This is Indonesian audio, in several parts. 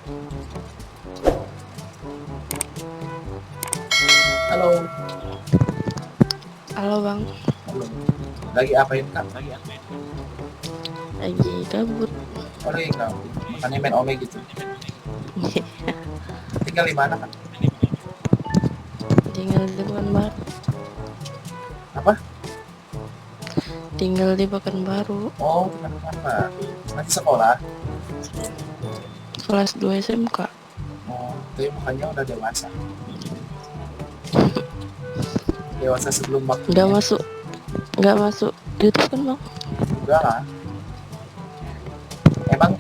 Halo. Halo Bang, Halo. Lagi apain Kak? lagi gabut. Oh lagi nggak? Makanya main Ome gitu. Tinggal di mana Kak? Tinggal di Pekanbaru. Apa? Tinggal di Pekanbaru. Oh tinggal di mana? Masih sekolah? Kelas 2 SMK. Oh, tapi makanya udah dewasa. Dewasa sebelum Nggak waktunya. masuk, nggak masuk YouTube kan Bang? Udah lah. Emang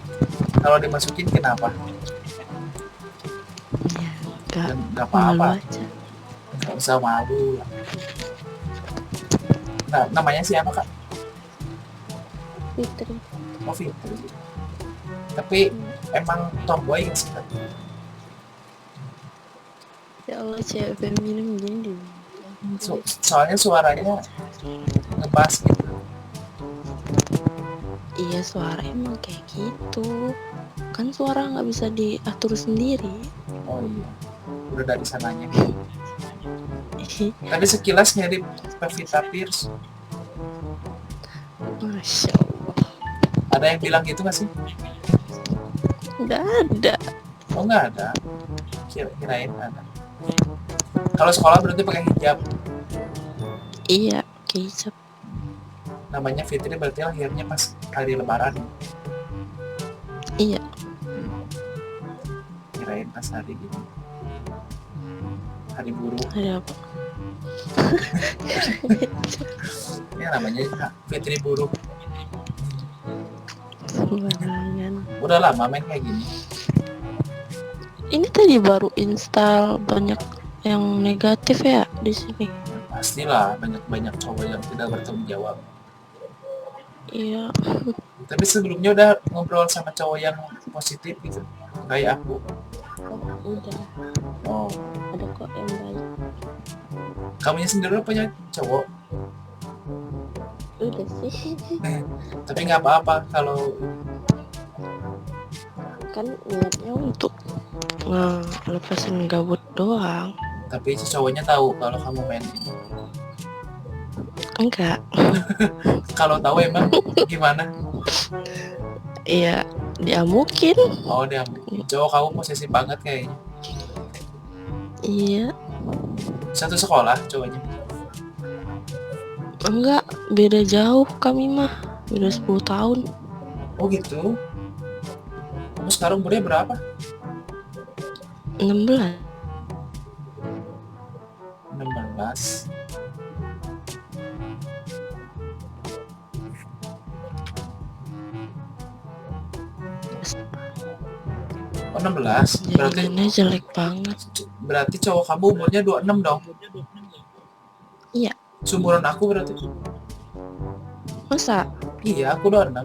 kalau dimasukin kenapa? Ya, nggak Nggak malu apa-apa. aja. Nggak usah malu. Nah, namanya siapa Kak? Fitri. Oh Fitri. Tapi emang tomboy nggak sih Kak? Ya Allah, cewek feminim gini. Soalnya suaranya ngebas gitu. Iya, suara emang kayak gitu. Kan suara nggak bisa diatur sendiri. Oh iya. Udah dari sananya. Tapi sekilas mirip Pevita Pierce. Masya Allah. Ada yang bilang gitu nggak sih? Nggak ada. Oh nggak ada. Kirain ada. Kalau sekolah berarti pakai hijab. Iya, kecap. Namanya Fitri berarti lahirnya pas hari Lebaran. Iya. Kirain pas hari ini. Hari buruh. Ada apa? Ya namanya Fitri buruh. Sembarangan. Udah lama main kayak gini. Ini tadi baru install, banyak yang negatif ya di sini. Pastilah banyak cowok yang tidak bertanggung jawab. Iya. Tapi sebelumnya udah ngobrol sama cowok yang positif gitu. Kayak aku. Oh, udah. Oh, Ada kok yang baik. kamunya sendiri punya cowok. Udah sih. Tapi nggak apa-apa kalau Kan niatnya untuk ngelepasin gabut doang. tapi si cowoknya tahu kalau kamu main ini. Enggak. Kalau tahu emang gimana? Iya, diamukin. Oh dia cowok kamu posesif banget kayaknya. Iya. Satu sekolah cowoknya. Enggak, beda jauh kami mah. Beda 10 tahun. Oh gitu. Kamu sekarang umurnya berapa? 16. 16. Oh 16. Jaringannya jelek banget. Berarti cowok kamu umurnya 26 dong. Iya. Seumuran aku berarti. Masa? Iya, aku 26.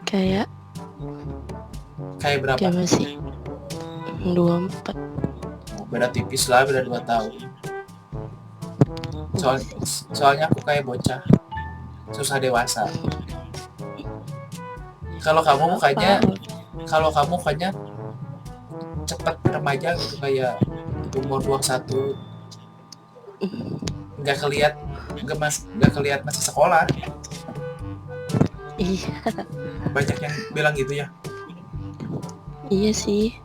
Kayak Kayak berapa? masih 24. Oh, beda tipis lah, beda 2 tahun. Soalnya aku kayak bocah. Susah dewasa. Kalau kamu mukanya cepat remaja gitu kayak umur 21. Nggak keliat masih sekolah. Iya. Banyak yang bilang gitu ya. Iya sih.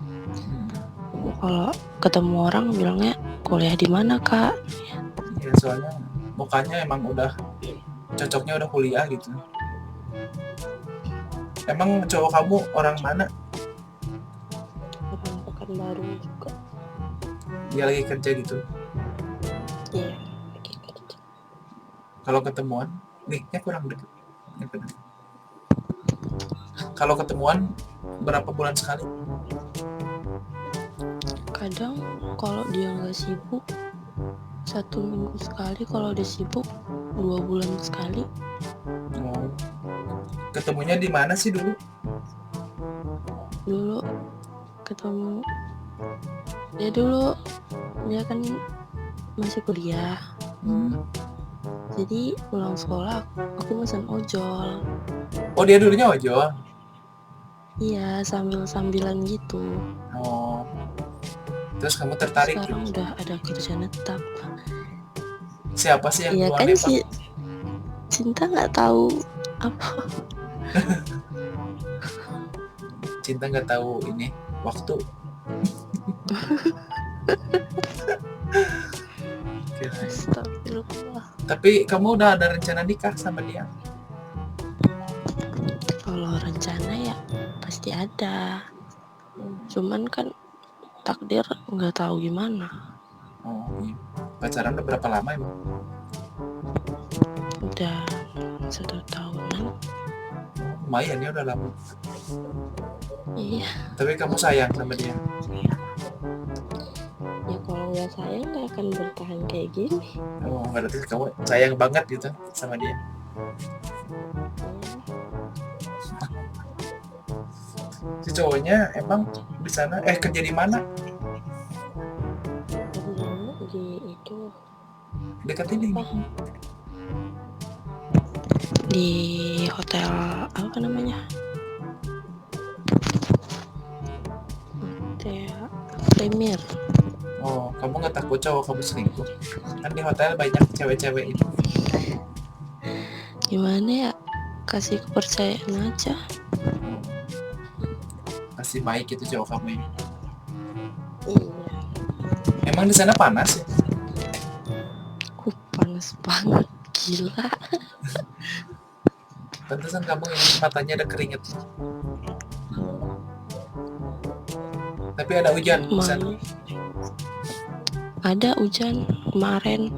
Kalau ketemu orang bilangnya kuliah di mana Kak? Ya soalnya mukanya emang udah cocoknya udah kuliah gitu. Emang cowok kamu orang mana? Orang Pekanbaru juga. Dia lagi kerja gitu. Iya. Lagi kerja. Kalau ketemuan, kurang deket. Kalau ketemuan berapa bulan sekali? Kadang kalau dia nggak sibuk 1 minggu sekali, kalau dia sibuk 2 bulan sekali. Oh. Ketemunya di mana sih dulu? Dulu ketemu dia kan masih kuliah. Jadi pulang sekolah aku mesen ojol. Oh dia dulunya ojol. Iya, sambil-sambilan gitu. Oh, terus kamu tertarik Sekarang gitu. udah ada kerjaan tetap. Siapa sih yang Iya duluan kan nembak? si Cinta nggak tahu apa. Cinta nggak tahu ini waktu. Kirain. Astagfirullah. Tapi kamu udah ada rencana nikah sama dia? Kalau rencana ya pasti ada. Cuman kan takdir nggak tahu gimana. Oh iya. Pacaran udah berapa lama emang? Udah 1 tahunan. Lumayan ya, udah lama. Iya. Tapi kamu sayang sama dia? Ya kalau nggak sayang nggak akan bertahan kayak gini. Oh, berarti kamu sayang banget gitu sama dia. Si cowoknya emang di sana kerja di mana? Kerjanya di itu Dekat ini. di hotel apa namanya? Hotel Premier. Oh, kamu nggak takut cowok kamu selingkuh? Kan di hotel banyak cewek-cewek itu. Gimana ya? Kasih kepercayaan aja. Masih baik itu cowok kamu ini. Iya. Emang di sana panas ya? Panas banget, gila. Pantesan kamu ini matanya ada keringet. Tapi ada hujan di sana. Ada hujan kemarin.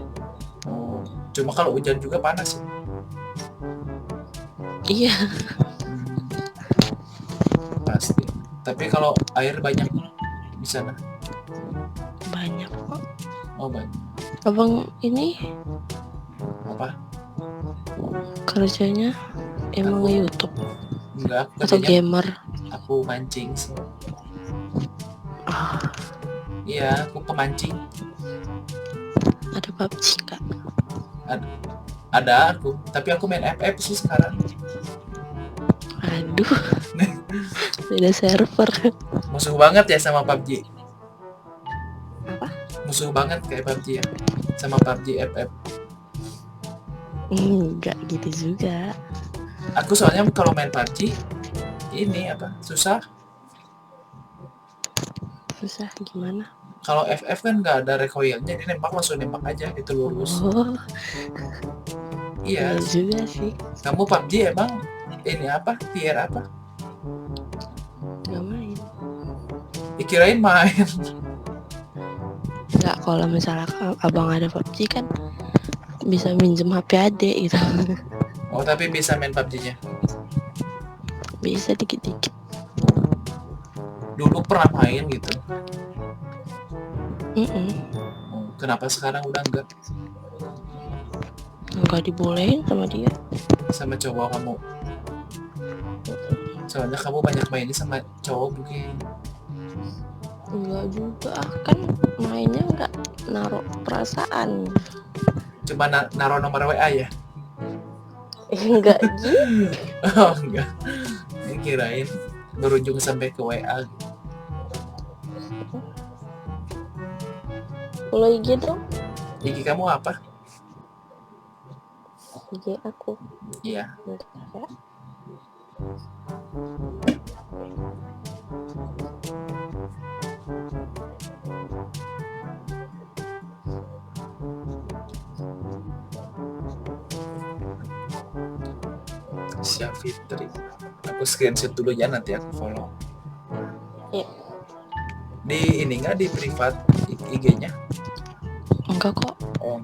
Oh, cuma kalau hujan juga panas ya? Iya. Pasti. Tapi kalau air banyak di sana? Banyak kok. Oh banyak. Abang ini Apa? kerjanya emang YouTube Enggak, aku atau kerjanya gamer? aku mancing sih. Ah, Iya, aku pemancing. ada PUBG nggak? Ada aku, tapi aku main FF sih sekarang. Aduh, beda server. Musuh banget ya sama PUBG. Apa? Musuh banget kayak PUBG ya, sama PUBG FF. Enggak gitu juga. Aku soalnya kalau main PUBG ini apa susah. Susah gimana? Kalau FF kan nggak ada recoilnya, dia nembak langsung nembak aja itu lurus. Oh, Iya. iya juga sih. Kamu PUBG emang ini apa? Tier apa? Gak main. Dikirain main. Enggak, kalau misalnya abang ada PUBG kan bisa minjem HP adek gitu. Oh, tapi bisa main PUBG-nya. Bisa dikit-dikit. Dulu pernah main gitu. Mm-mm. Kenapa sekarang udah enggak? Enggak dibolehin sama dia. Sama cowok kamu? Soalnya kamu banyak mainnya sama cowok mungkin. Enggak juga, kan mainnya enggak naruh perasaan. Coba naruh nomor WA ya? Enggak gitu. Oh enggak. Ini kirain berujung sampai ke WA. Kalau IG dong? IG kamu apa? IG aku. Iya. Bentar ya. Siap Fitri. Aku screenshot dulu ya, nanti aku follow. Iya. Di ini nggak di privat IG-nya? Enggak kok, Oh,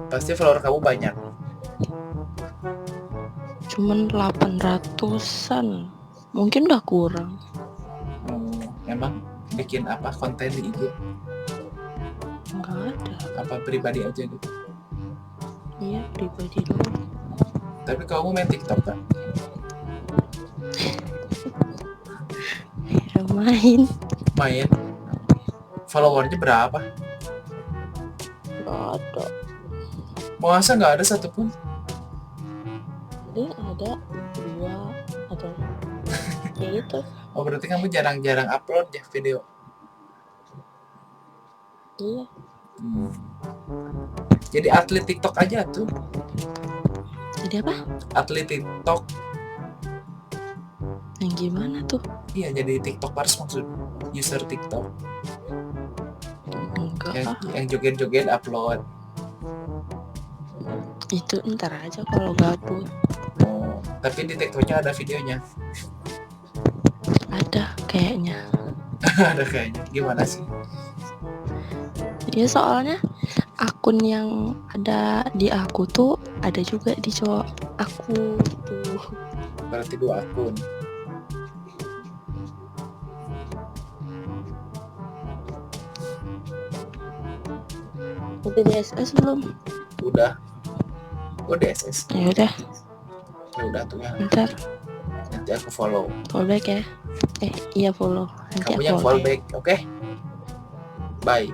pasti follower kamu banyak. cuman 800-an. Mungkin udah kurang. Emang bikin apa konten di IG? Enggak ada. Apa pribadi aja gitu? Iya, pribadi doang. Tapi kamu main TikTok kan? Ya main. Main. Followernya berapa? Enggak ada. Masa nggak ada satupun? Ini ada 2 atau kayak gitu. Oh berarti kamu jarang-jarang upload ya video? Iya. Jadi atlet TikTok aja tuh. Jadi apa? Atlet TikTok. Yang gimana tuh? Iya jadi TikTokers maksud. User TikTok. Enggak Yang, ah. yang joget-joget upload. Itu ntar aja kalau gabut. Oh, tapi di TikToknya ada videonya. Ada kayaknya. Ada kayaknya. Gimana sih? Ya soalnya akun yang ada di aku tuh ada juga di cowok aku gitu. Berarti 2 akun. Udah di SS belum? Udah. Oh DSS. Ya udah, Ya udah tuh ya. ntar Nanti aku follow. follow back ya. Iya follow. Nanti Kamu aku yang follow follow back, oke? Bye.